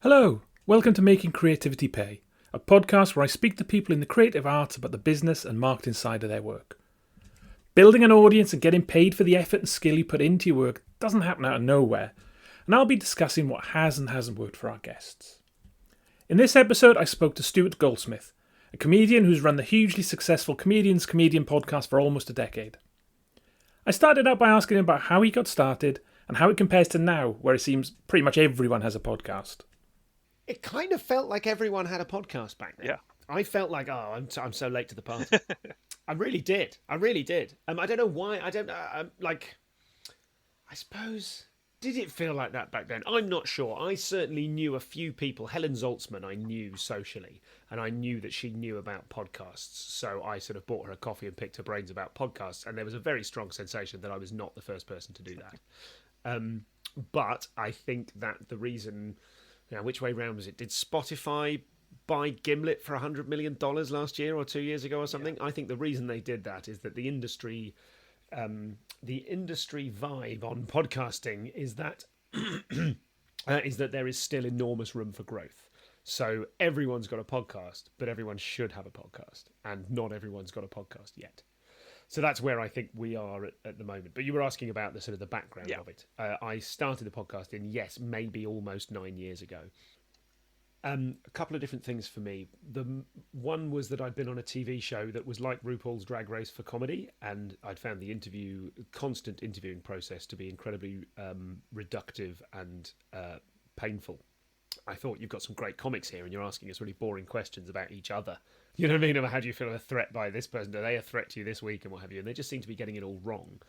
Hello, welcome to Making Creativity Pay, a podcast where I speak to people in the creative arts about the business and marketing side of their work. Building an audience and getting paid for the effort and skill you put into your work doesn't happen out of nowhere, and I'll be discussing what has and hasn't worked for our guests. In this episode, I spoke to Stuart Goldsmith, a comedian who's run the hugely successful Comedian's Comedian podcast for almost a decade. I started out by asking him about how he got started and how it compares to now, where it seems pretty much everyone has a podcast. It kind of felt like everyone had a podcast back then. Yeah. I felt like, I'm so late to the party. I really did. I don't know why. I suppose, did it feel like that back then? I'm not sure. I certainly knew a few people. Helen Zaltzman I knew socially, and I knew that she knew about podcasts. So I sort of bought her a coffee and picked her brains about podcasts. And there was a very strong sensation that I was not the first person to do that. But I think that the reason... Now, which way round was it? Did Spotify buy Gimlet for $100 million last year or 2 years ago or something? Yeah. I think the reason they did that is that the industry vibe on podcasting is that there is still enormous room for growth. So everyone's got a podcast, but everyone should have a podcast, and not everyone's got a podcast yet. So that's where I think we are at the moment. But you were asking about the sort of the background of it. I started the podcast maybe almost 9 years ago. A couple of different things for me. The one was that I'd been on a TV show that was like RuPaul's Drag Race for comedy, and I'd found the constant interviewing process to be incredibly reductive and painful. I thought, you've got some great comics here and you're asking us really boring questions about each other. You know what I mean? About how do you feel a threat by this person? Are they a threat to you this week and what have you? And they just seem to be getting it all wrong.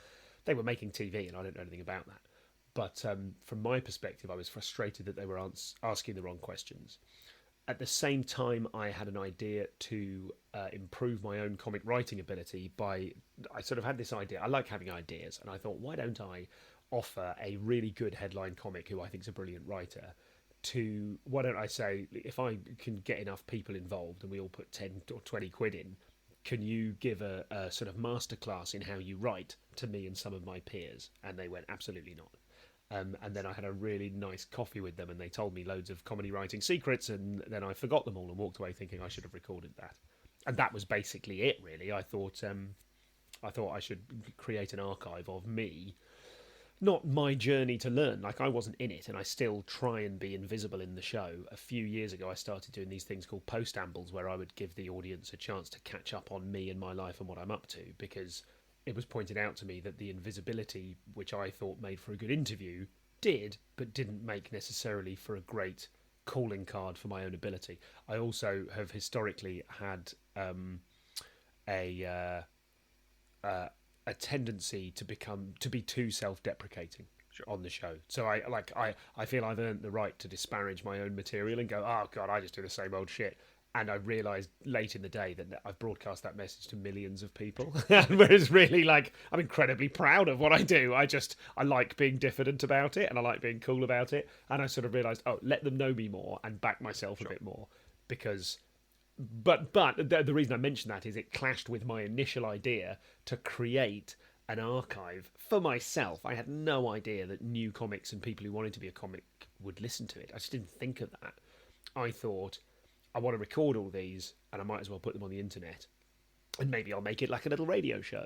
They were making TV and I don't know anything about that. But from my perspective, I was frustrated that they were asking the wrong questions. At the same time, I had an idea to improve my own comic writing ability I sort of had this idea. I like having ideas. And I thought, why don't I offer a really good headline comic who I think is a brilliant writer why don't I say, if I can get enough people involved and we all put 10 or 20 quid in, can you give a sort of masterclass in how you write to me and some of my peers? And they went, absolutely not. And then I had a really nice coffee with them and they told me loads of comedy writing secrets, and then I forgot them all and walked away thinking I should have recorded that. And that was basically it, really. I thought I should create an archive of me. Not my journey to learn, like I wasn't in it and I still try and be invisible in the show. A few years ago I started doing these things called post-ambles where I would give the audience a chance to catch up on me and my life and what I'm up to, because it was pointed out to me that the invisibility, which I thought made for a good interview, but didn't make necessarily for a great calling card for my own ability. I also have historically had a tendency to be too self-deprecating on the show. So I feel I've earned the right to disparage my own material and go, oh God, I just do the same old shit. And I realised late in the day that I've broadcast that message to millions of people. Whereas really, I'm incredibly proud of what I do. I like being diffident about it and I like being cool about it. And I sort of realised, let them know me more and back myself a bit more, because... But the reason I mention that is it clashed with my initial idea to create an archive for myself. I had no idea that new comics and people who wanted to be a comic would listen to it. I just didn't think of that. I thought, I want to record all these and I might as well put them on the internet. And maybe I'll make it like a little radio show,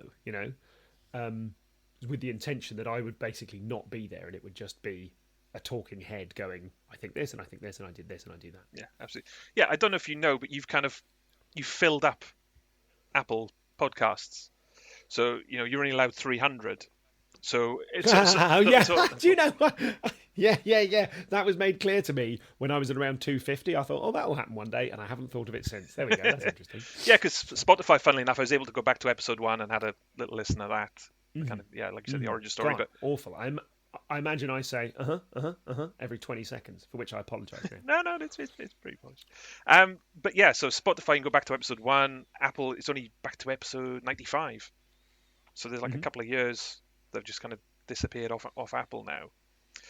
with the intention that I would basically not be there and it would just be a talking head going, I think this and I think this and I did this and I do that. Yeah, absolutely. Yeah, I don't know if you know, but you've filled up Apple podcasts. So, you're only allowed 300. So it's do you know what? Yeah. That was made clear to me when I was at around 250. I thought, that will happen one day, and I haven't thought of it since. There we go. That's interesting. Yeah, because Spotify, funnily enough, I was able to go back to episode 1 and had a little listen to that. Kind of, like you said, the origin story. God, but awful. I imagine I say every 20 seconds, for which I apologise. No, it's pretty polished. But yeah, so Spotify can go back to episode 1. Apple is only back to episode 95. So there's a couple of years that have just kind of disappeared off Apple now.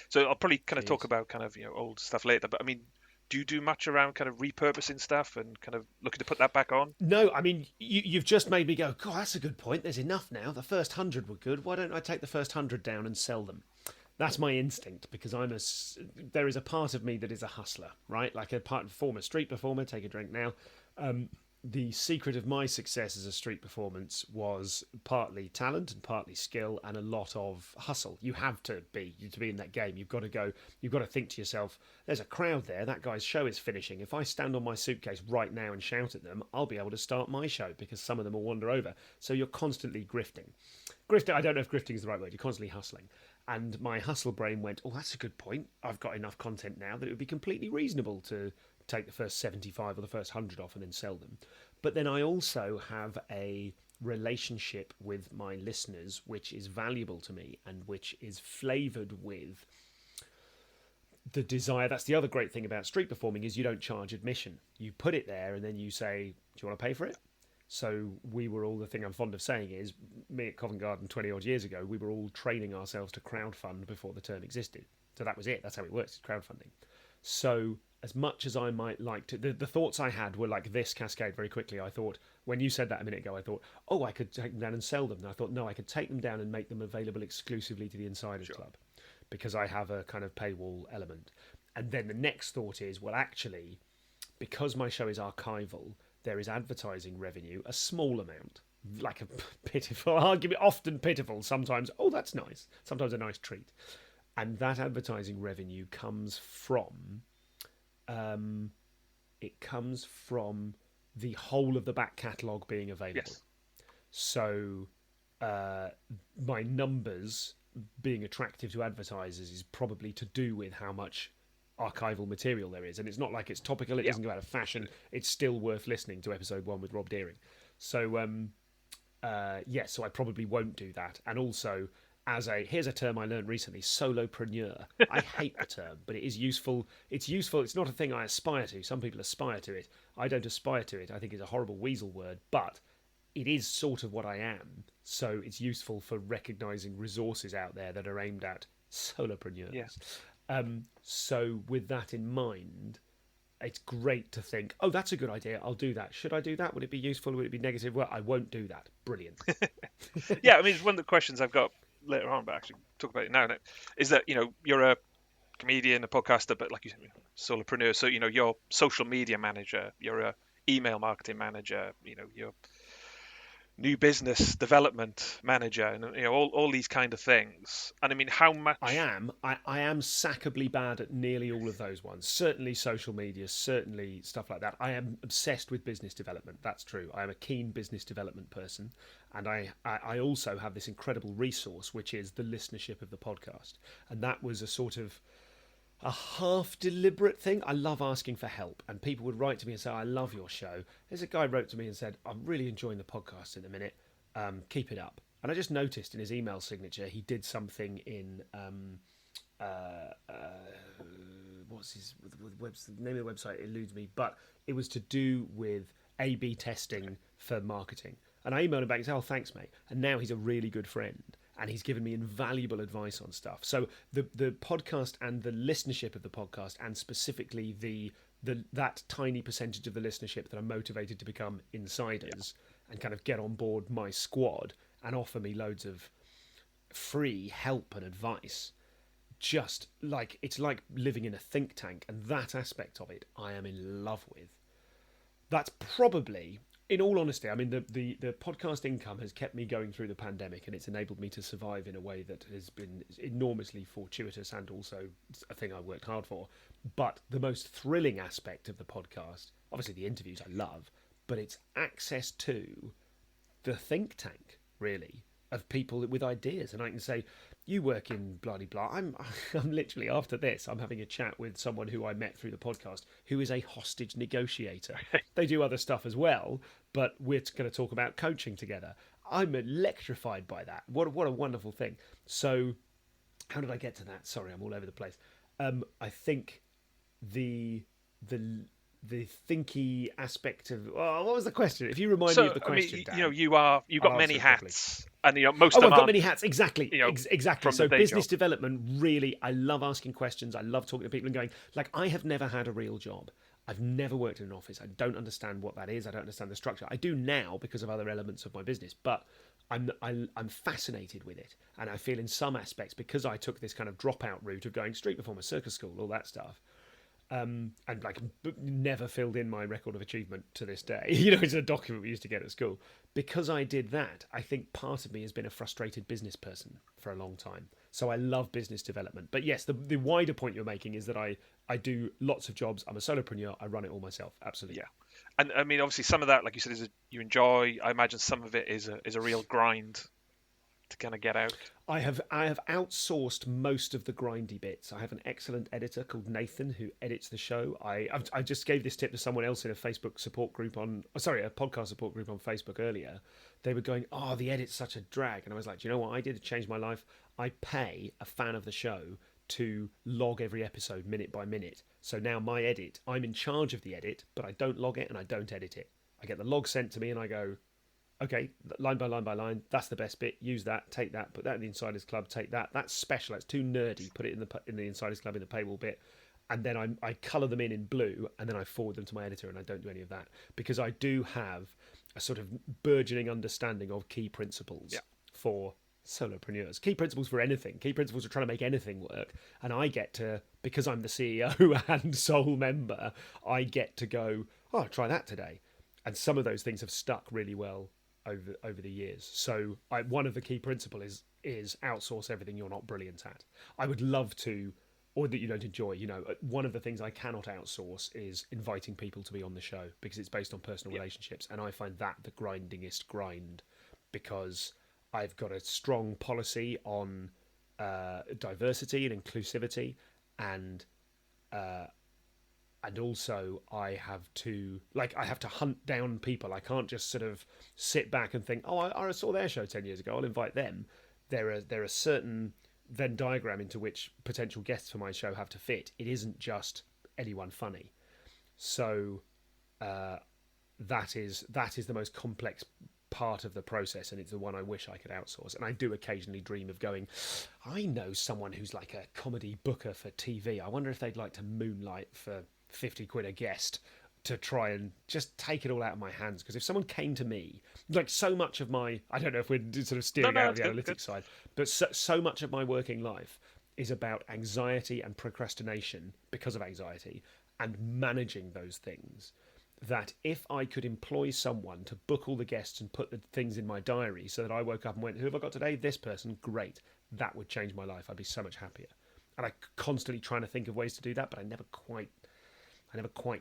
So I'll probably kind of talk about kind of old stuff later. But I mean, do you do much around kind of repurposing stuff and kind of looking to put that back on? No, I mean, you've just made me go, God, that's a good point. There's enough now. The first 100 were good. Why don't I take the first 100 down and sell them? That's my instinct, because there is a part of me that is a hustler, right? Like a former street performer. Take a drink now. The secret of my success as a street performance was partly talent and partly skill and a lot of hustle. You have to be in that game. You've got to think to yourself, there's a crowd there, that guy's show is finishing. If I stand on my suitcase right now and shout at them, I'll be able to start my show, because some of them will wander over. So you're constantly grifting. I don't know if grifting is the right word. You're constantly hustling. And my hustle brain went, oh, that's a good point. I've got enough content now that it would be completely reasonable to take the first 75 or the first 100 off and then sell them. But then I also have a relationship with my listeners which is valuable to me and which is flavoured with the desire. That's the other great thing about street performing, is you don't charge admission. You put it there and then you say, do you want to pay for it? So we were all, the thing I'm fond of saying is, me at Covent Garden 20 odd years ago, we were all training ourselves to crowdfund before the term existed. So that was it. That's how it works, crowdfunding. So as much as I might like to, the thoughts I had were like this cascade very quickly. I thought, when you said that a minute ago, I thought, oh, I could take them down and sell them. And I thought, no, I could take them down and make them available exclusively to the Insiders Club, because I have a kind of paywall element. And then the next thought is, well, actually, because my show is archival, there is advertising revenue, a small amount, like a pitiful argument, often pitiful, sometimes, oh, that's nice, sometimes a nice treat. And that advertising revenue comes from, the whole of the back catalogue being available. Yes. So my numbers being attractive to advertisers is probably to do with how much archival material there is. And it's not like it's topical, it doesn't go out of fashion. It's still worth listening to episode 1 with Rob Deering. So, so I probably won't do that. And also, here's a term I learned recently, solopreneur. I hate the term, but it is useful. It's useful. It's not a thing I aspire to. Some people aspire to it. I don't aspire to it. I think it's a horrible weasel word, but it is sort of what I am. So it's useful for recognising resources out there that are aimed at solopreneurs. Yes. So with that in mind, it's great to think, oh, that's a good idea. I'll do that. Should I do that? Would it be useful? Would it be negative? Well, I won't do that. Brilliant. Yeah, I mean, it's one of the questions I've got later on, but actually talk about it now, is that, you're a comedian, a podcaster, but like you said, solopreneur. So, you're social media manager, you're a email marketing manager, you're new business development manager, and all these kind of things. And I mean, how much I am sackably bad at nearly all of those ones. Certainly social media, certainly stuff like that. I am obsessed with business development. That's true. I am a keen business development person, and I also have this incredible resource, which is the listenership of the podcast. And that was a sort of a half deliberate thing. I love asking for help, and people would write to me and say, I love your show. There's a guy wrote to me and said, I'm really enjoying the podcast in a minute, keep it up. And I just noticed in his email signature he did something in what's his the name of the website eludes me, but it was to do with A/B testing for marketing. And I emailed him back and said, oh, thanks, mate. And now he's a really good friend, and he's given me invaluable advice on stuff. So the podcast and the listenership of the podcast, and specifically that tiny percentage of the listenership that are motivated to become insiders and kind of get on board my squad and offer me loads of free help and advice, just like it's like living in a think tank. And that aspect of it I am in love with. That's probably, in all honesty, I mean, the podcast income has kept me going through the pandemic, and it's enabled me to survive in a way that has been enormously fortuitous and also a thing I worked hard for. But the most thrilling aspect of the podcast, obviously the interviews I love, but it's access to the think tank, really, of people with ideas. And I can say, you work in blah, blah, blah. I'm literally, after this, I'm having a chat with someone who I met through the podcast who is a hostage negotiator. They do other stuff as well, but we're going to talk about coaching together. I'm electrified by that. What a wonderful thing. So how did I get to that? Sorry, I'm all over the place. I think the thinky aspect of what was the question? If you remind me of the question, I mean, you've got many hats, and most of them. I've got many hats. Exactly, exactly. So business job. Development, really, I love asking questions. I love talking to people and going, like, I have never had a real job. I've never worked in an office. I don't understand what that is. I don't understand the structure. I do now because of other elements of my business, but I'm fascinated with it, and I feel in some aspects, because I took this kind of dropout route of going street performer, circus school, all that stuff, and like never filled in my record of achievement to this day. It's a document we used to get at school. Because I did that, I think part of me has been a frustrated business person for a long time. So I love business development. But yes, the wider point you're making is that I do lots of jobs. I'm a solopreneur. I run it all myself. Absolutely. Yeah. And I mean, obviously, some of that, like you said, you enjoy. I imagine some of it is a real grind to kind of get out. I have outsourced most of the grindy bits. I have an excellent editor called Nathan who edits the show. I just gave this tip to someone else in a Facebook support group a podcast support group on Facebook earlier. They were going, "Oh, the edit's such a drag," and I was like, "Do you know what I did to change my life? I pay a fan of the show to log every episode minute by minute. So now my edit, I'm in charge of the edit, but I don't log it and I don't edit it. I get the log sent to me and I go, okay, line by line by line, that's the best bit. Use that, take that, put that in the Insiders Club, take that. That's special. That's too nerdy. Put it in the Insiders Club in the paywall bit, and then I colour them in blue, and then I forward them to my editor, and I don't do any of that because I do have a sort of burgeoning understanding of key principles for solopreneurs. Key principles for anything. Key principles are trying to make anything work, and I get to, because I'm the CEO and sole member, I get to go, oh, I'll try that today, and some of those things have stuck really well over the years. So one of the key principles is outsource everything you're not brilliant at. I would love to, or that you don't enjoy. One of the things I cannot outsource is inviting people to be on the show because it's based on personal relationships, and I find that the grindingest grind because I've got a strong policy on diversity and inclusivity, and also I have to hunt down people. I can't just sort of sit back and think, oh, I saw their show 10 years ago, I'll invite them. There are certain Venn diagram into which potential guests for my show have to fit. It isn't just anyone funny. So that is the most complex part of the process, and it's the one I wish I could outsource. And I do occasionally dream of going, I know someone who's like a comedy booker for TV. I wonder if they'd like to moonlight for 50 quid a guest to try and just take it all out of my hands. Because if someone came to me, like so much of my, I don't know if we're sort of steering out of the analytics side, but so much of my working life is about anxiety and procrastination because of anxiety and managing those things, that if I could employ someone to book all the guests and put the things in my diary so that I woke up and went, who have I got today? This person, great. That would change my life. I'd be so much happier. And I constantly trying to think of ways to do that, but I never quite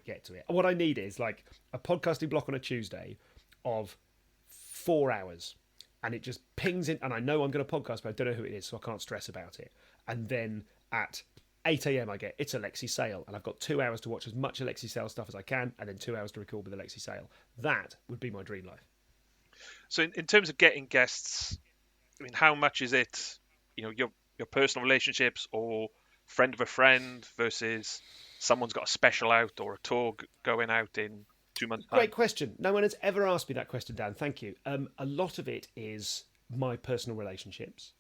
get to it. What I need is like a podcasting block on a Tuesday of 4 hours, and it just pings in, and I know I'm going to podcast, but I don't know who it is, so I can't stress about it. And then at 8 a.m. I get, it's Alexi Sale, and I've got 2 hours to watch as much Alexi Sale stuff as I can, and then 2 hours to record with Alexi Sale. That would be my dream life. So in terms of getting guests, I mean, how much is it, your personal relationships or friend of a friend versus someone's got a special out or a tour going out in 2 months' time? Great question. No one has ever asked me that question, Dan. Thank you. A lot of it is my personal relationships.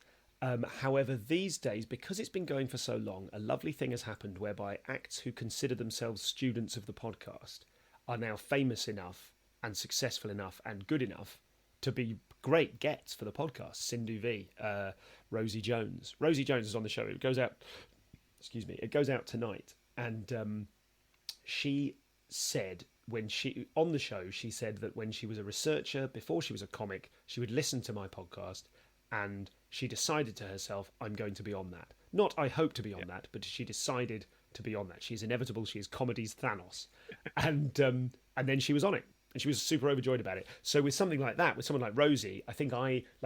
However, these days, because it's been going for so long, a lovely thing has happened whereby acts who consider themselves students of the podcast are now famous enough and successful enough and good enough to be great gets for the podcast. Sindhu V, Rosie Jones. Rosie Jones is on the show. It goes out tonight. And she said on the show, she said that when she was a researcher, before she was a comic, she would listen to my podcast, and she decided to herself, I'm going to be on that. Not I hope to be on that, but she decided to be on that. She's inevitable. She is comedy's Thanos. And then she was on it, and she was super overjoyed about it. So with something like that, with someone like Rosie, I think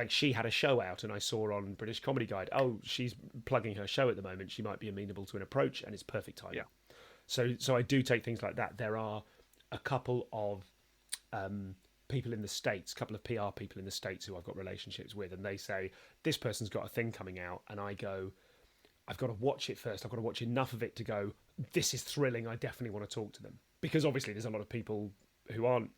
she had a show out, and I saw on British Comedy Guide, oh, she's plugging her show at the moment. She might be amenable to an approach, and it's perfect timing. Yeah. So I do take things like that. There are a couple of people in the States, a couple of PR people in the States who I've got relationships with, and they say, this person's got a thing coming out, and I go, I've got to watch it first. I've got to watch enough of it to go, this is thrilling. I definitely want to talk to them. Because obviously there's a lot of people who aren't,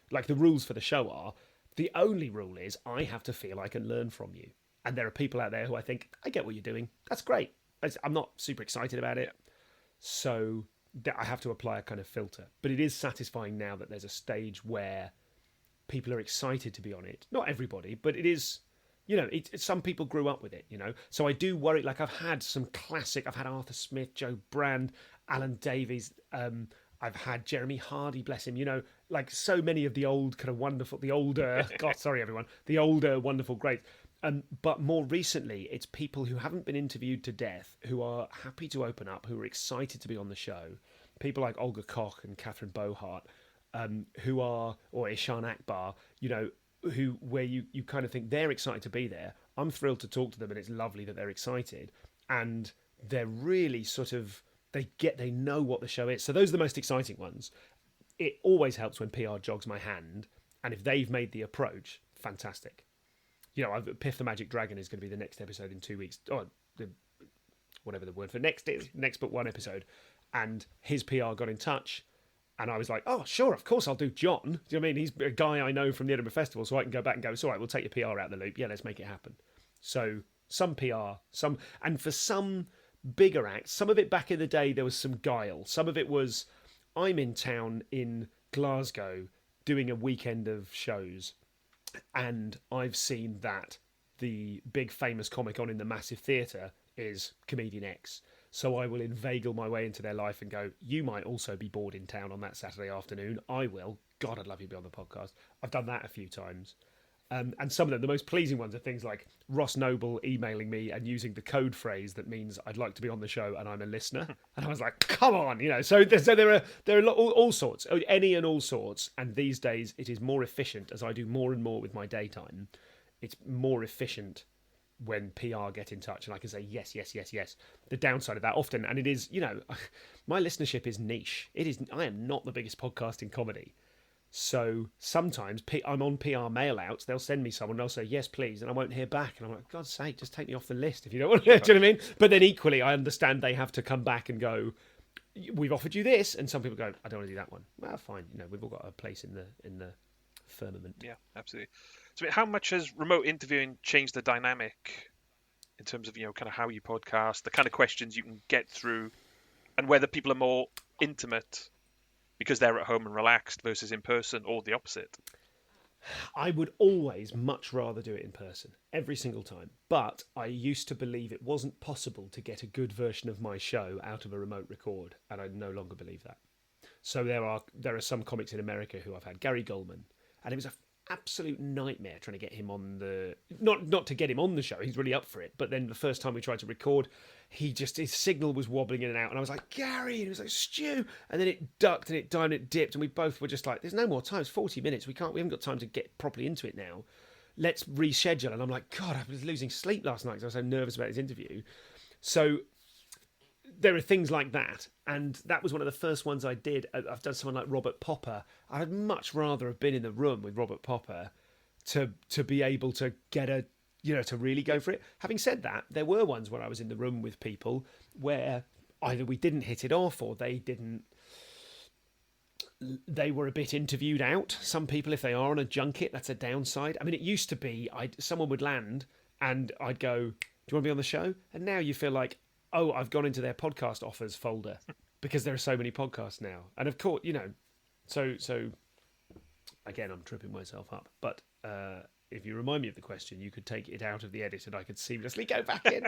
like the rules for the show are, the only rule is I have to feel I can learn from you. And there are people out there who I think, I get what you're doing. That's great. I'm not super excited about it. So I have to apply a kind of filter. But it is satisfying now that there's a stage where people are excited to be on it. Not everybody, but it is. Some people grew up with it, So I do worry. Like I've had some classic. I've had Arthur Smith, Joe Brand, Alan Davies. I've had Jeremy Hardy, bless him. Like so many of the old kind of wonderful, the older. God, sorry everyone, the older wonderful greats. But more recently, it's people who haven't been interviewed to death, who are happy to open up, who are excited to be on the show. People like Olga Koch and Catherine Bohart, or Ishan Akbar, where you kind of think they're excited to be there. I'm thrilled to talk to them, and it's lovely that they're excited, and they're really sort of they know what the show is. So those are the most exciting ones. It always helps when PR jogs my hand, and if they've made the approach, fantastic. Piff the Magic Dragon is going to be the next episode in 2 weeks. Whatever the word for next is, next but one episode, and his PR got in touch. And I was like, oh, sure, of course I'll do John. Do you know what I mean? He's a guy I know from the Edinburgh Festival, so I can go back and go, it's all right, we'll take your PR out of the loop. Yeah, let's make it happen. So some PR, and for some bigger acts, some of it back in the day, there was some guile. Some of it was, I'm in town in Glasgow doing a weekend of shows, and I've seen that the big famous comic on in the massive theatre is comedian X. So I will inveigle my way into their life and go, you might also be bored in town on that Saturday afternoon. I will. God, I'd love you to be on the podcast. I've done that a few times. And some of them, the most pleasing ones are things like Ross Noble emailing me and using the code phrase that means I'd like to be on the show and I'm a listener. And I was like, come on, So there are all sorts, any and all sorts. And these days it is more efficient as I do more and more with my daytime. It's more efficient when PR get in touch and I can say yes. The downside of that often, and it is, my listenership is niche. I am not the biggest podcast in comedy. So sometimes I'm on PR mail outs, they'll send me someone and they'll say, yes, please, and I won't hear back. And I'm like, God's sake, just take me off the list if you don't want to. Do you know what I mean? But then equally, I understand they have to come back and go, we've offered you this. And some people go, I don't want to do that one. Well, fine. We've all got a place in the firmament. Yeah, absolutely. So how much has remote interviewing changed the dynamic in terms of, kind of how you podcast, the kind of questions you can get through, and whether people are more intimate because they're at home and relaxed versus in person, or the opposite? I would always much rather do it in person, every single time. But I used to believe it wasn't possible to get a good version of my show out of a remote record, and I no longer believe that. So there are some comics in America who I've had, Gary Goldman, and it was an absolute nightmare trying to get him on the... Not to get him on the show, he's really up for it, but then the first time we tried to record, his signal was wobbling in and out, and I was like, Gary, and he was like, Stu, and then it ducked and it died and it dipped, and we both were just like, there's no more time, it's 40 minutes, we haven't got time to get properly into it now, let's reschedule. And I'm like, God, I was losing sleep last night because I was so nervous about his interview. So there are things like that, and that was one of the first ones I did. I've done someone like Robert Popper. I'd much rather have been in the room with Robert Popper to be able to get to really go for it. Having said that, there were ones where I was in the room with people where either we didn't hit it off or they were a bit interviewed out. Some people, if they are on a junket, that's a downside. I mean, it used to be someone would land and I'd go, do you want to be on the show? And now you feel like, oh, I've gone into their podcast offers folder because there are so many podcasts now. And of course, so again, I'm tripping myself up. But if you remind me of the question, you could take it out of the edit and I could seamlessly go back in.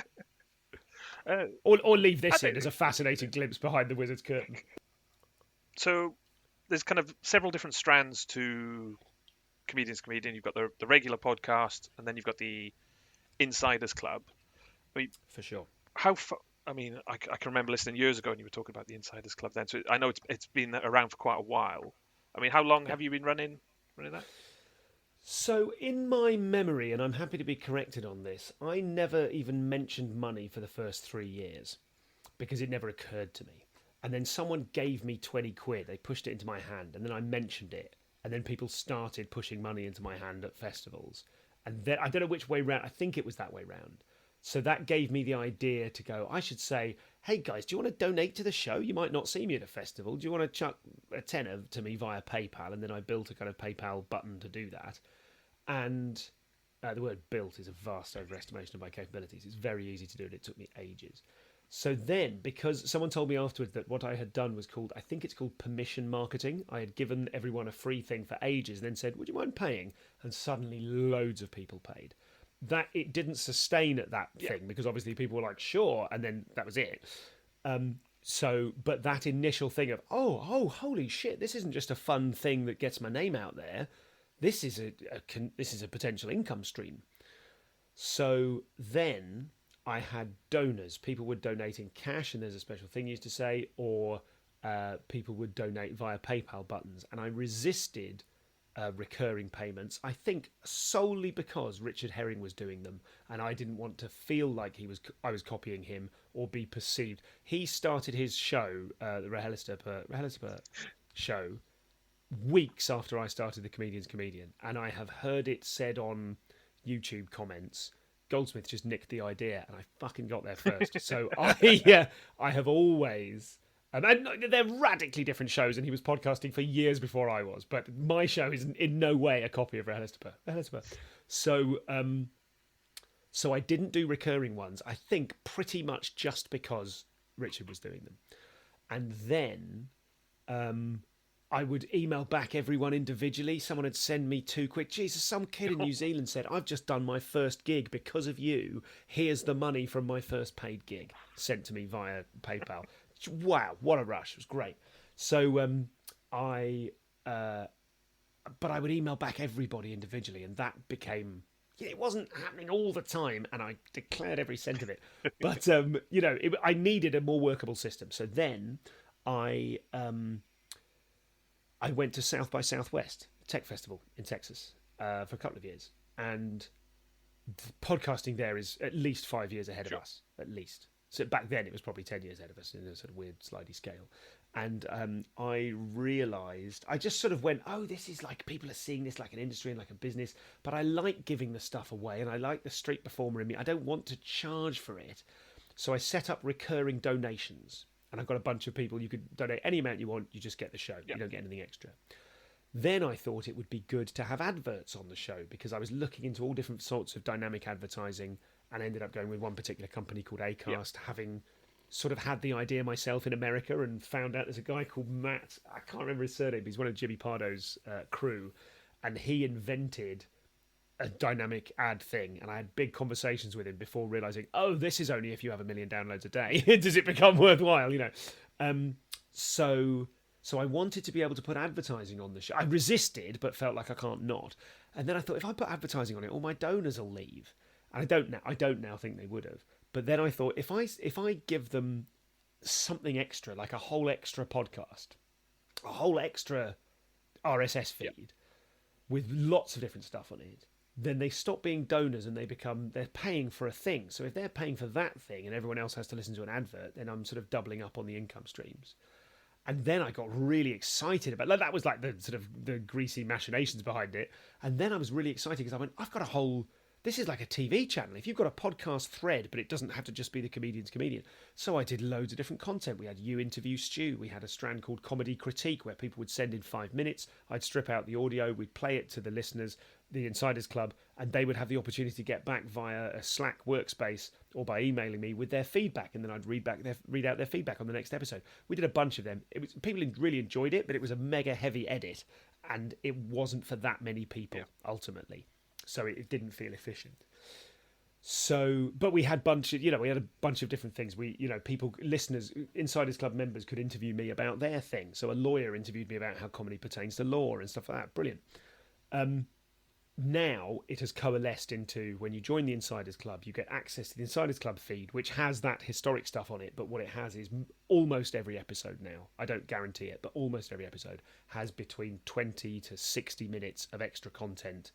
Or leave this in as a fascinating glimpse behind the wizard's curtain. So there's kind of several different strands to Comedian. You've got the regular podcast, and then you've got the Insiders Club. I mean, for sure. How far? I mean, I can remember listening years ago, and you were talking about the Insiders Club then. So I know it's been around for quite a while. I mean, how long have you been running that? So in my memory, and I'm happy to be corrected on this, I never even mentioned money for the first 3 years because it never occurred to me. And then someone gave me 20 quid. They pushed it into my hand, and then I mentioned it. And then people started pushing money into my hand at festivals. And then I don't know which way round. I think it was that way round. So that gave me the idea to go, I should say, hey guys, do you want to donate to the show? You might not see me at a festival. Do you want to chuck a tenner to me via PayPal? And then I built a kind of PayPal button to do that. And the word built is a vast overestimation of my capabilities. It's very easy to do, and it took me ages. So then, because someone told me afterwards that what I had done was called, I think it's called permission marketing. I had given everyone a free thing for ages and then said, would you mind paying? And suddenly loads of people paid. That it didn't sustain at that thing because obviously people were like, sure. And then that was it. But that initial thing of, oh, holy shit, this isn't just a fun thing that gets my name out there. This is a potential income stream. So then I had donors. People would donate in cash, and there's a special thing you used to say, or people would donate via PayPal buttons. And I resisted recurring payments, I think solely because Richard Herring was doing them, and I didn't want to feel like I was copying him or be perceived. He started his show, the RHLSTP show, weeks after I started The Comedian's Comedian, and I have heard it said on YouTube comments, Goldsmith just nicked the idea, and I fucking got there first. So I have always... and they're radically different shows, and he was podcasting for years before I was. But my show is in no way a copy of RHLSTP. So I didn't do recurring ones, I think pretty much just because Richard was doing them. And then I would email back everyone individually. Someone would send me 2 quick, Jesus, some kid in New Zealand said, I've just done my first gig because of you. Here's the money from my first paid gig, sent to me via PayPal. Wow, what a rush. It was great. So but I would email back everybody individually, and that became... it wasn't happening all the time, and I declared every cent of it. But, I needed a more workable system. So then I went to South by Southwest, tech festival in Texas, for a couple of years. And podcasting there is at least 5 years ahead of us, at least. So back then it was probably 10 years ahead of us in a sort of weird slidey scale. And I realised, I just sort of went, oh, this is like, people are seeing this like an industry and like a business, but I like giving the stuff away, and I like the street performer in me. I don't want to charge for it. So I set up recurring donations, and I've got a bunch of people. You could donate any amount you want, you just get the show. You don't get anything extra. Then I thought it would be good to have adverts on the show, because I was looking into all different sorts of dynamic advertising, and ended up going with one particular company called Acast, having sort of had the idea myself in America, and found out there's a guy called Matt, I can't remember his surname, but he's one of Jimmy Pardo's crew, and he invented a dynamic ad thing, and I had big conversations with him before realising, oh, this is only if you have 1 million downloads a day. Does it become worthwhile, So I wanted to be able to put advertising on the show. I resisted, but felt like I can't not. And then I thought, if I put advertising on it, all my donors will leave. And I don't now think they would have. But then I thought, if I give them something extra, like a whole extra podcast, a whole extra RSS feed with lots of different stuff on it, then they stop being donors and they're paying for a thing. So if they're paying for that thing and everyone else has to listen to an advert, then I'm sort of doubling up on the income streams. And then I got really excited about that. Was like the sort of the greasy machinations behind it. And then I was really excited because I went, I've got a whole... This is like a TV channel. If you've got a podcast thread, but it doesn't have to just be The Comedian's Comedian. So I did loads of different content. We had You Interview Stu. We had a strand called Comedy Critique, where people would send in 5 minutes. I'd strip out the audio. We'd play it to the listeners, the Insiders Club, and they would have the opportunity to get back via a Slack workspace or by emailing me with their feedback. And then I'd read out their feedback on the next episode. We did a bunch of them. People really enjoyed it, but it was a mega heavy edit, and it wasn't for that many people ultimately. So it didn't feel efficient. So, but we had a bunch of different things. Listeners, Insiders Club members could interview me about their thing. So a lawyer interviewed me about how comedy pertains to law and stuff like that. Brilliant. Now it has coalesced into, when you join the Insiders Club, you get access to the Insiders Club feed, which has that historic stuff on it. But what it has is almost every episode now, I don't guarantee it, but almost every episode has between 20 to 60 minutes of extra content.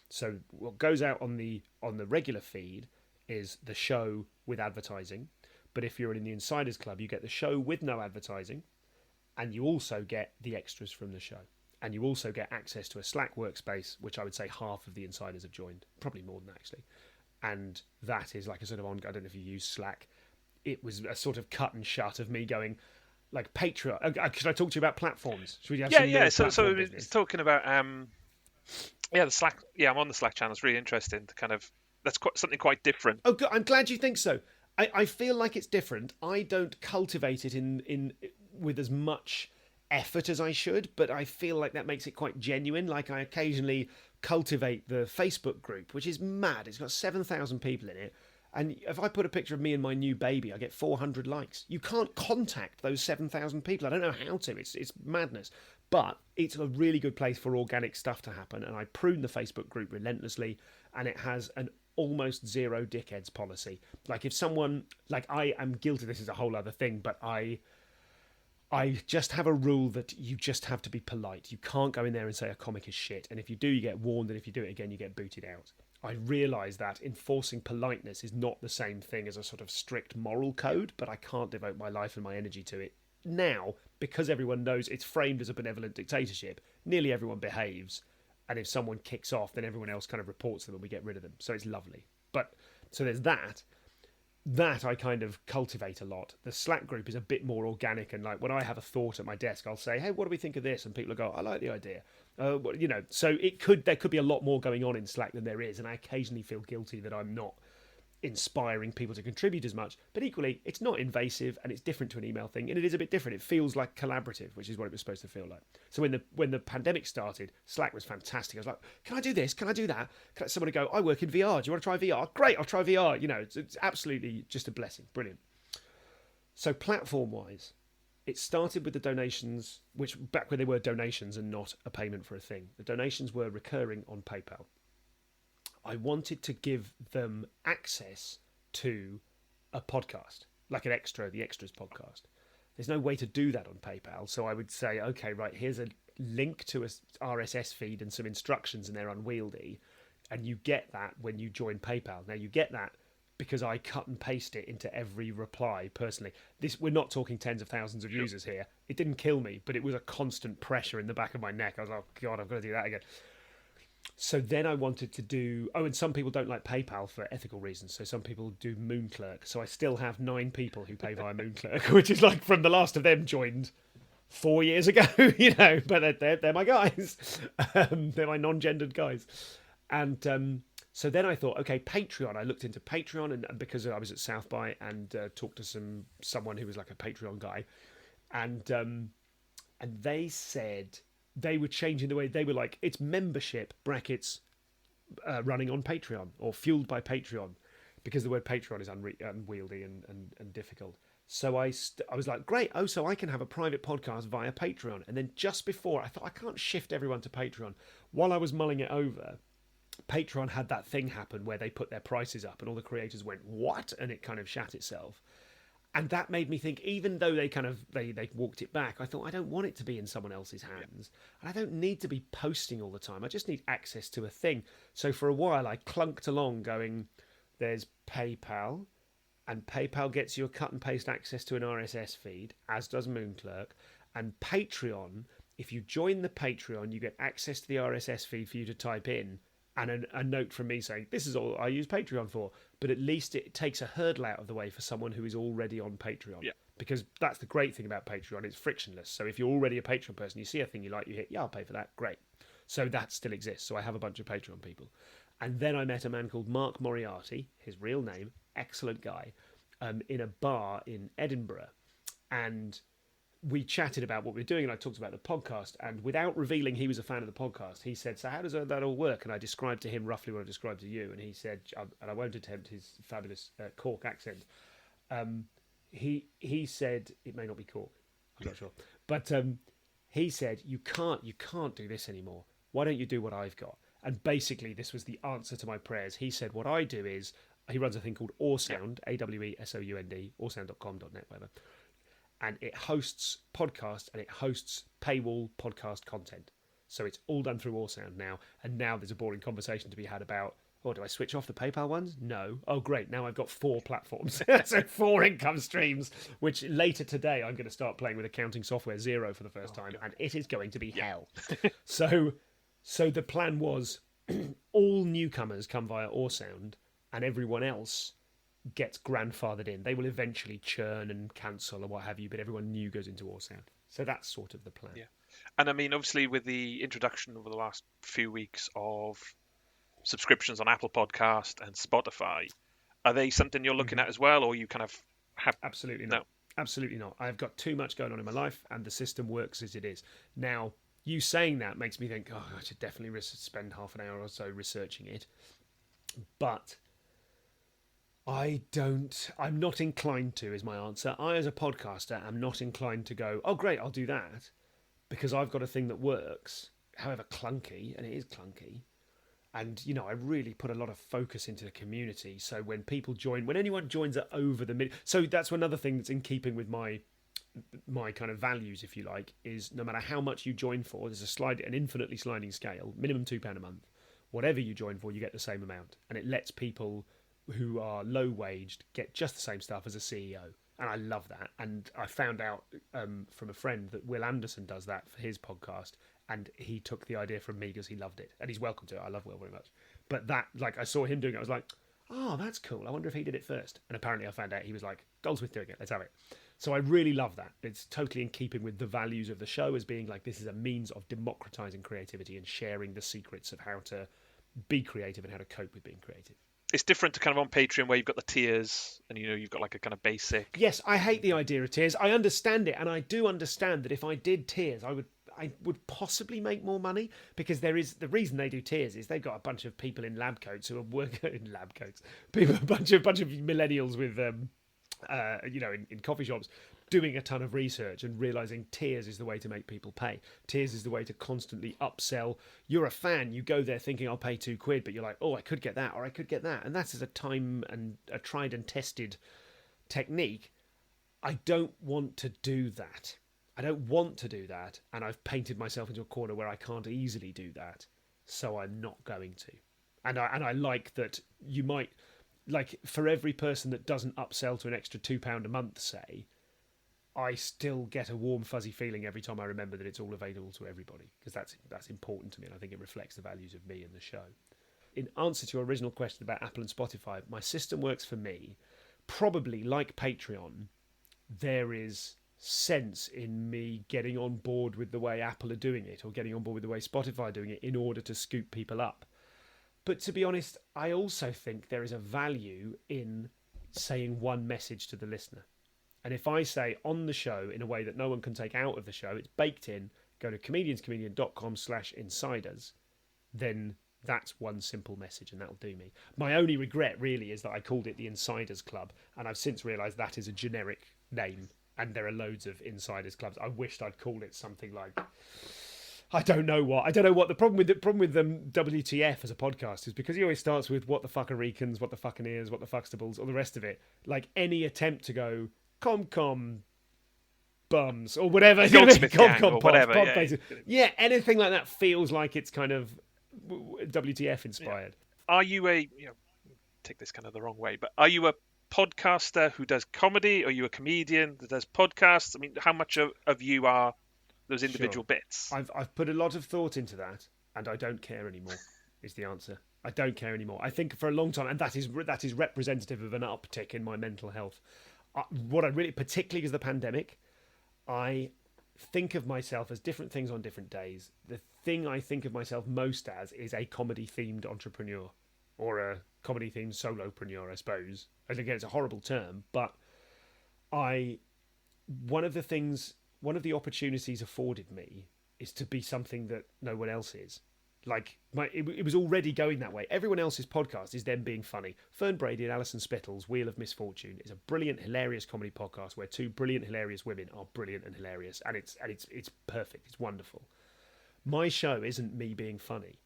So what goes out on the regular feed is the show with advertising. But if you're in the Insiders Club, you get the show with no advertising, and you also get the extras from the show. And you also get access to a Slack workspace, which I would say half of the Insiders have joined. Probably more than that, actually. And that is like a sort of I don't know if you use Slack. It was a sort of cut and shut of me going, like, Patreon. Should I talk to you about platforms? Should we have So it's talking about... the Slack. Yeah, I'm on the Slack channel. It's really interesting. That's something quite different. Oh, good. I'm glad you think so. I feel like it's different. I don't cultivate it in with as much effort as I should, but I feel like that makes it quite genuine. Like I occasionally cultivate the Facebook group, which is mad. It's got 7,000 people in it. And if I put a picture of me and my new baby, I get 400 likes. You can't contact those 7,000 people. I don't know how to. It's madness. But it's a really good place for organic stuff to happen. And I prune the Facebook group relentlessly. And it has an almost zero dickheads policy. Like if someone, like I am guilty, this is a whole other thing, but I just have a rule that you just have to be polite. You can't go in there and say a comic is shit. And if you do, you get warned. And if you do it again, you get booted out. I realise that enforcing politeness is not the same thing as a sort of strict moral code, but I can't devote my life and my energy to it now because everyone knows it's framed as a benevolent dictatorship. Nearly everyone behaves, and if someone kicks off, then everyone else kind of reports them and we get rid of them. So it's lovely. But so there's that. That I kind of cultivate a lot. The Slack group is a bit more organic, and like when I have a thought at my desk, I'll say, "Hey, what do we think of this?" And people will go, "I like the idea." So there could be a lot more going on in Slack than there is, and I occasionally feel guilty that I'm not inspiring people to contribute as much. But equally, it's not invasive, and it's different to an email thing, and it is a bit different. It feels like collaborative, which is what it was supposed to feel like. So when the pandemic started, Slack was fantastic. I was like, "Can I do this? Can I do that?" Someone would go, "I work in VR. Do you want to try VR?" Great, I'll try VR. It's absolutely just a blessing. Brilliant. So platform-wise, it started with the donations, which back when they were donations and not a payment for a thing. The donations were recurring on PayPal. I wanted to give them access to a podcast, like the Extras podcast. There's no way to do that on PayPal. So I would say, okay, right, here's a link to a RSS feed and some instructions, and they're unwieldy. And you get that when you join PayPal. Now you get that because I cut and paste it into every reply personally. We're not talking tens of thousands of users here. It didn't kill me, but it was a constant pressure in the back of my neck. I was like, oh God, I've got to do that again. So then I wanted to do... Oh, and some people don't like PayPal for ethical reasons. So some people do Moonclerk. So I still have 9 people who pay via Moonclerk, which is like from the last of them joined 4 years ago, but they're my guys. They're my non-gendered guys. And so then I thought, okay, Patreon. I looked into Patreon, and because I was at South by and talked to someone who was like a Patreon guy, and they said they were changing the way they were like, it's membership brackets running on Patreon or fueled by Patreon, because the word Patreon is unwieldy and difficult. So I was like, great. Oh, so I can have a private podcast via Patreon. And then just before, I thought, I can't shift everyone to Patreon. While I was mulling it over, Patreon had that thing happen where they put their prices up and all the creators went, what? And it kind of shat itself. And that made me think, even though they walked it back, I thought, I don't want it to be in someone else's hands. And I don't need to be posting all the time. I just need access to a thing. So for a while, I clunked along going, there's PayPal, and PayPal gets you a cut and paste access to an RSS feed, as does Moonclerk. And Patreon, if you join the Patreon, you get access to the RSS feed for you to type in, and a note from me saying, this is all I use Patreon for. But at least it takes a hurdle out of the way for someone who is already on Patreon. Yeah. Because that's the great thing about Patreon. It's frictionless. So if you're already a Patreon person, you see a thing you like, you hit, yeah, I'll pay for that. Great. So that still exists. So I have a bunch of Patreon people. And then I met a man called Mark Moriarty, his real name, excellent guy, in a bar in Edinburgh. And we chatted about what we were doing, and I talked about the podcast. And without revealing he was a fan of the podcast, he said, so how does that all work? And I described to him roughly what I described to you. And he said, and I won't attempt his fabulous Cork accent. He said, it may not be Cork, I'm not sure. But he said, you can't do this anymore. Why don't you do what I've got? And basically, this was the answer to my prayers. He said, what I do is, he runs a thing called Awesound, AWESOUND, awesound.com.net, whatever. And it hosts podcasts and it hosts paywall podcast content. So it's all done through Awesound now. And now there's a boring conversation to be had about, oh, do I switch off the PayPal ones? No. Oh, great. Now I've got 4 platforms. So 4 income streams, which later today I'm going to start playing with accounting software Xero for the first time. God. And it is going to be hell. So the plan was all newcomers come via Awesound and everyone else gets grandfathered in. They will eventually churn and cancel or what have you, but everyone new goes into Awesound. So that's sort of the plan. Yeah. And I mean, obviously, with the introduction over the last few weeks of subscriptions on Apple Podcast and Spotify, Are they something you're looking at as well, or you kind of have? Absolutely No. not. Absolutely not. I've got too much going on in my life, and the system works as it is. Now, you saying that makes me think, I should definitely spend half an hour or so researching it. But I'm not inclined to, is my answer. I, as a podcaster, am not inclined to go, oh, great, I'll do that, because I've got a thing that works, however clunky, and it is clunky. And, I really put a lot of focus into the community. So when anyone joins it over the minute, so that's another thing that's in keeping with my kind of values, if you like, is no matter how much you join for, there's an infinitely sliding scale, minimum £2 a month. Whatever you join for, you get the same amount. And it lets people who are low waged get just the same stuff as a CEO. And I love that. And I found out from a friend that Will Anderson does that for his podcast. And he took the idea from me because he loved it. And he's welcome to it. I love Will very much. But that, I saw him doing it. I was like, oh, that's cool. I wonder if he did it first. And apparently I found out he was like, Goldsmith doing it. Let's have it. So I really love that. It's totally in keeping with the values of the show as being like, this is a means of democratizing creativity and sharing the secrets of how to be creative and how to cope with being creative. It's different to kind of on Patreon where you've got the tiers and you've got like a kind of basic. Yes, I hate the idea of tiers. I understand it, and I do understand that if I did tiers, I would possibly make more money, because the reason they do tiers is they've got a bunch of people in lab coats who are working in lab coats. A bunch of millennials with in coffee shops doing a ton of research and realizing tiers is the way to make people pay. Tiers is the way to constantly upsell. You're a fan, you go there thinking I'll pay £2, but you're like, oh, I could get that, or I could get that. And that's as a time and a tried and tested technique. I don't want to do that. And I've painted myself into a corner where I can't easily do that. So I'm not going to. And I like that you might, like, for every person that doesn't upsell to an extra £2 a month, say, I still get a warm, fuzzy feeling every time I remember that it's all available to everybody, because that's important to me, and I think it reflects the values of me and the show. In answer to your original question about Apple and Spotify, my system works for me. Probably, like Patreon, there is sense in me getting on board with the way Apple are doing it, or getting on board with the way Spotify are doing it, in order to scoop people up. But to be honest, I also think there is a value in saying one message to the listener. And if I say on the show in a way that no one can take out of the show, it's baked in, go to comedianscomedian.com/insiders, then that's one simple message, and that'll do me. My only regret really is that I called it the Insiders Club, and I've since realised that is a generic name, and there are loads of Insiders Clubs. I wished I'd called it something like, I don't know what. The problem with WTF as a podcast is because he always starts with what the fuck are Ricans, what the fucking ears, what the fuckstables, all the rest of it. Like any attempt to go com bums or whatever, Goldsmith gang or whatever, yeah, anything like that feels like it's kind of WTF inspired. Yeah. Are you take this kind of the wrong way, but are you a podcaster who does comedy? Are you a comedian that does podcasts? I mean, how much of you are those individual bits? I've put a lot of thought into that, and I don't care anymore. Is the answer. I don't care anymore. I think for a long time, and that is representative of an uptick in my mental health. What I really, particularly because of the pandemic, I think of myself as different things on different days. The thing I think of myself most as is a comedy-themed entrepreneur, or a comedy-themed solopreneur, I suppose. And again, it's a horrible term, but one of the opportunities afforded me is to be something that no one else is. Like, it was already going that way. Everyone else's podcast is them being funny. Fern Brady and Alison Spittle's Wheel of Misfortune is a brilliant, hilarious comedy podcast where two brilliant, hilarious women are brilliant and hilarious, and it's perfect. It's wonderful. My show isn't me being funny.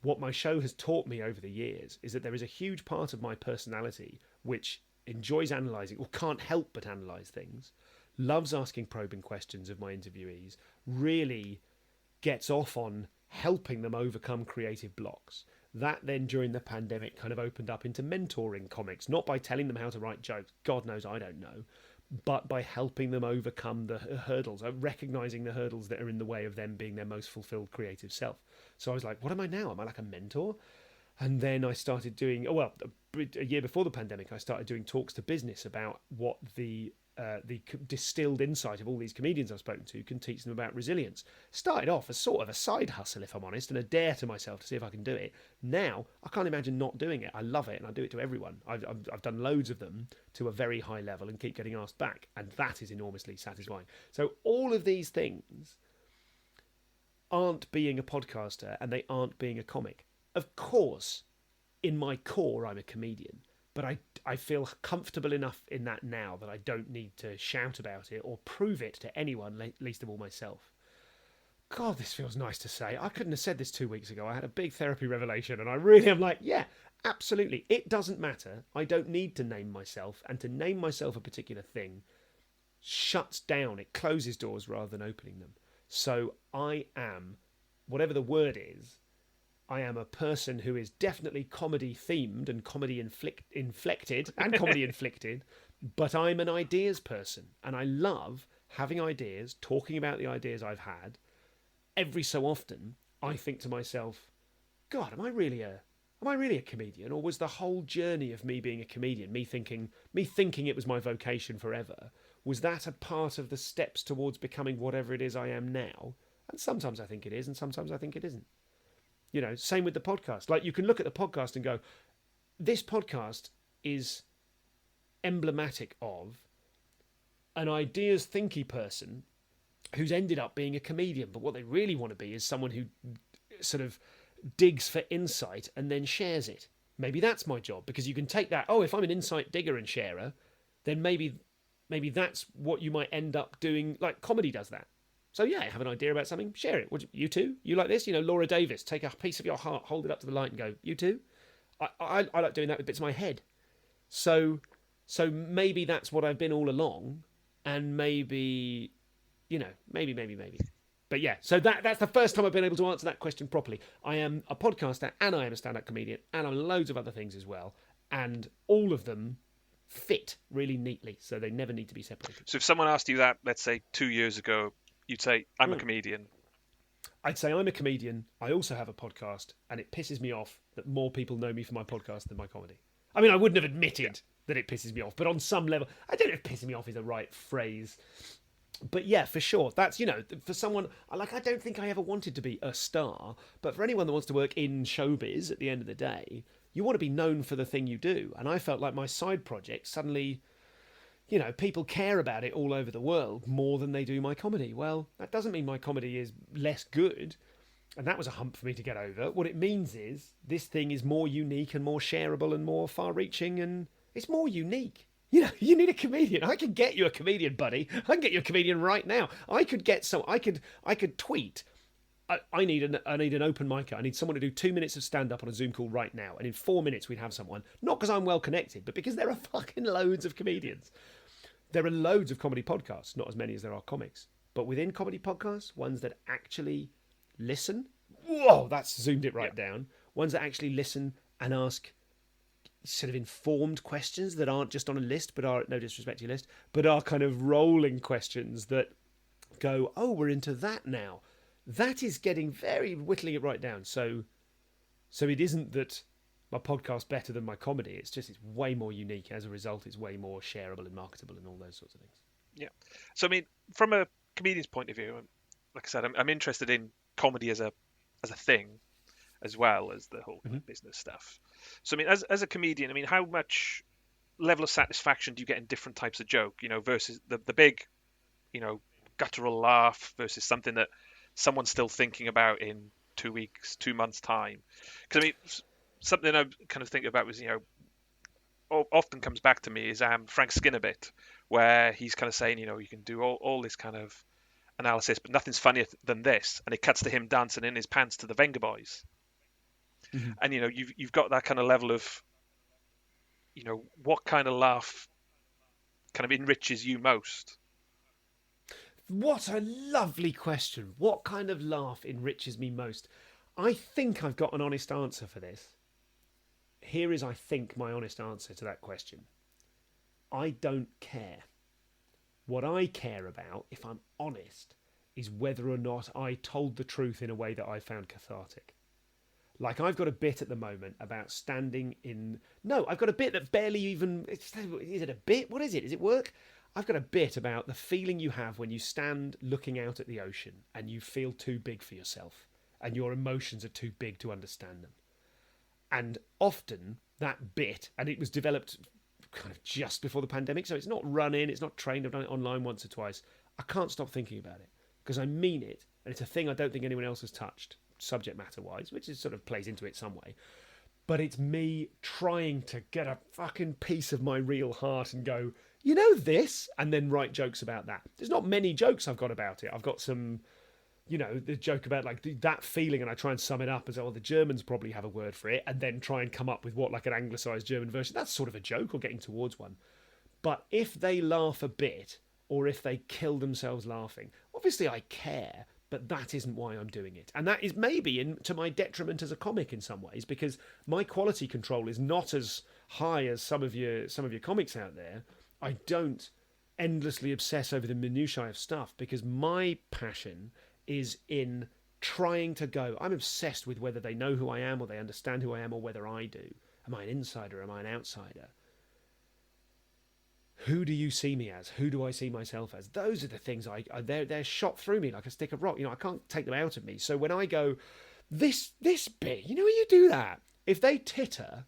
What my show has taught me over the years is that there is a huge part of my personality which enjoys analysing, or can't help but analyse things, loves asking probing questions of my interviewees, really gets off on helping them overcome creative blocks. That then during the pandemic kind of opened up into mentoring comics, not by telling them how to write jokes, God knows I don't know, but by helping them overcome the hurdles, recognising the hurdles that are in the way of them being their most fulfilled creative self. So I was like, what am I now? Am I like a mentor? And then I started doing, a year before the pandemic, I started doing talks to business about what the distilled insight of all these comedians I've spoken to can teach them about resilience. Started off as sort of a side hustle, if I'm honest, and a dare to myself to see if I can do it. Now I can't imagine not doing it. I love it, and I do it to everyone. I've done loads of them to a very high level and keep getting asked back, and that is enormously satisfying. So all of these things aren't being a podcaster, and they aren't being a comic. Of course, in my core, I'm a comedian, but I feel comfortable enough in that now that I don't need to shout about it or prove it to anyone, least of all myself. God, this feels nice to say. I couldn't have said this 2 weeks ago. I had a big therapy revelation, and I really am like, yeah, absolutely. It doesn't matter. I don't need to name myself, and to name myself a particular thing shuts down. It closes doors rather than opening them. So I am, whatever the word is, I am a person who is definitely comedy themed and comedy inflected and comedy inflicted, but I'm an ideas person, and I love having ideas, talking about the ideas I've had. Every so often, I think to myself, God, am I really a comedian, or was the whole journey of me being a comedian, me thinking it was my vocation forever, was that a part of the steps towards becoming whatever it is I am now? And sometimes I think it is, and sometimes I think it isn't. You know, same with the podcast. Like, you can look at the podcast and go, this podcast is emblematic of an ideas thinky person who's ended up being a comedian, but what they really want to be is someone who sort of digs for insight and then shares it. Maybe that's my job, because you can take that, if I'm an insight digger and sharer, then maybe that's what you might end up doing. Like, comedy does that. So yeah, have an idea about something, share it. You too? You like this? You know, Laura Davis, take a piece of your heart, hold it up to the light and go, you too? I like doing that with bits of my head. So maybe that's what I've been all along, and maybe. But yeah, so that's the first time I've been able to answer that question properly. I am a podcaster, and I am a stand-up comedian, and I'm loads of other things as well, and all of them fit really neatly, so they never need to be separated. So if someone asked you that, let's say 2 years ago, you'd say, I'm a comedian. I'd say I'm a comedian. I also have a podcast, and it pisses me off that more people know me for my podcast than my comedy. I mean, I wouldn't have admitted that it pisses me off, but on some level, I don't know if pissing me off is the right phrase. But yeah, for sure. That's, for someone, I don't think I ever wanted to be a star, but for anyone that wants to work in showbiz at the end of the day, you want to be known for the thing you do. And I felt like my side project suddenly, people care about it all over the world more than they do my comedy. Well, that doesn't mean my comedy is less good. And that was a hump for me to get over. What it means is this thing is more unique and more shareable and more far-reaching, and it's more unique. You need a comedian. I could get you a comedian, buddy. I can get you a comedian right now. I could tweet. I need an open micer. I need someone to do 2 minutes of stand-up on a Zoom call right now. And in 4 minutes, we'd have someone. Not because I'm well connected, but because there are fucking loads of comedians. There are loads of comedy podcasts, not as many as there are comics. But within comedy podcasts, ones that actually listen. Whoa, that's zoomed it right down. Ones that actually listen and ask sort of informed questions that aren't just on a list, but are, no disrespect to your list, but are kind of rolling questions that go, oh, we're into that now. That is getting very whittling it right down. So it isn't that my podcast's better than my comedy. It's just it's way more unique. As a result, it's way more shareable and marketable and all those sorts of things. Yeah. So I mean, from a comedian's point of view, like I said, I'm interested in comedy as a thing, as well as the whole business stuff. So I mean, as a comedian, I mean, how much level of satisfaction do you get in different types of joke? Versus the big, guttural laugh versus something that someone's still thinking about in 2 weeks, 2 months time. Because I mean, something I kind of think about was, often comes back to me is Frank Skinner bit, where he's kind of saying, you can do all this kind of analysis, but nothing's funnier than this, and it cuts to him dancing in his pants to the Venga Boys. Mm-hmm. And you've got that kind of level of, what kind of laugh kind of enriches you most? What a lovely question. What kind of laugh enriches me most? I think I've got an honest answer for this. Here is, I think, my honest answer to that question. I don't care. What I care about, if I'm honest, is whether or not I told the truth in a way that I found cathartic. Like, I've got a bit at the moment about standing in... No, I've got a bit that barely even... Is it a bit? What is it? Is it work? I've got a bit about the feeling you have when you stand looking out at the ocean and you feel too big for yourself and your emotions are too big to understand them. And often that bit, and it was developed kind of just before the pandemic, so it's not run in, it's not trained, I've done it online once or twice. I can't stop thinking about it because I mean it, and it's a thing I don't think anyone else has touched, subject matter wise, which is sort of plays into it some way. But it's me trying to get a fucking piece of my real heart and go, you know this, and then write jokes about that. There's not many jokes I've got about it. I've got some, the joke about like that feeling, and I try and sum it up as, oh, the Germans probably have a word for it, and then try and come up with what like an anglicised German version. That's sort of a joke or getting towards one. But if they laugh a bit, or if they kill themselves laughing, obviously I care, but that isn't why I'm doing it. And that is maybe to my detriment as a comic in some ways, because my quality control is not as high as some of your comics out there. I don't endlessly obsess over the minutiae of stuff because my passion is in trying to go. I'm obsessed with whether they know who I am or they understand who I am or whether I do. Am I an insider? Am I an outsider? Who do you see me as? Who do I see myself as? Those are the things they're shot through me like a stick of rock. I can't take them out of me. So when I go, this bit, when you do that, if they titter,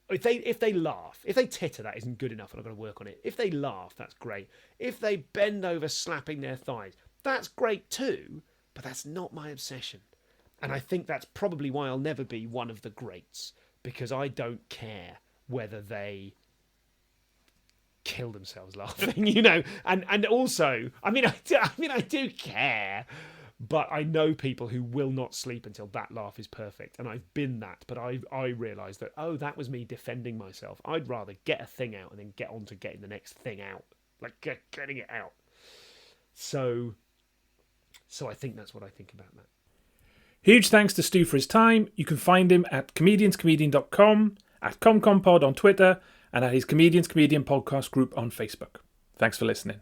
if they laugh, if they titter, that isn't good enough and I've got to work on it. If they laugh, that's great. If they bend over slapping their thighs, that's great too, but that's not my obsession. And I think that's probably why I'll never be one of the greats, because I don't care whether they kill themselves laughing, and also, I do care, but I know people who will not sleep until that laugh is perfect, and I've been that, but I realised that, that was me defending myself. I'd rather get a thing out and then get on to getting the next thing out, like getting it out. So I think that's what I think about that. Huge thanks to Stu for his time. You can find him at comedianscomedian.com, at ComCompod on Twitter, and at his Comedians Comedian podcast group on Facebook. Thanks for listening.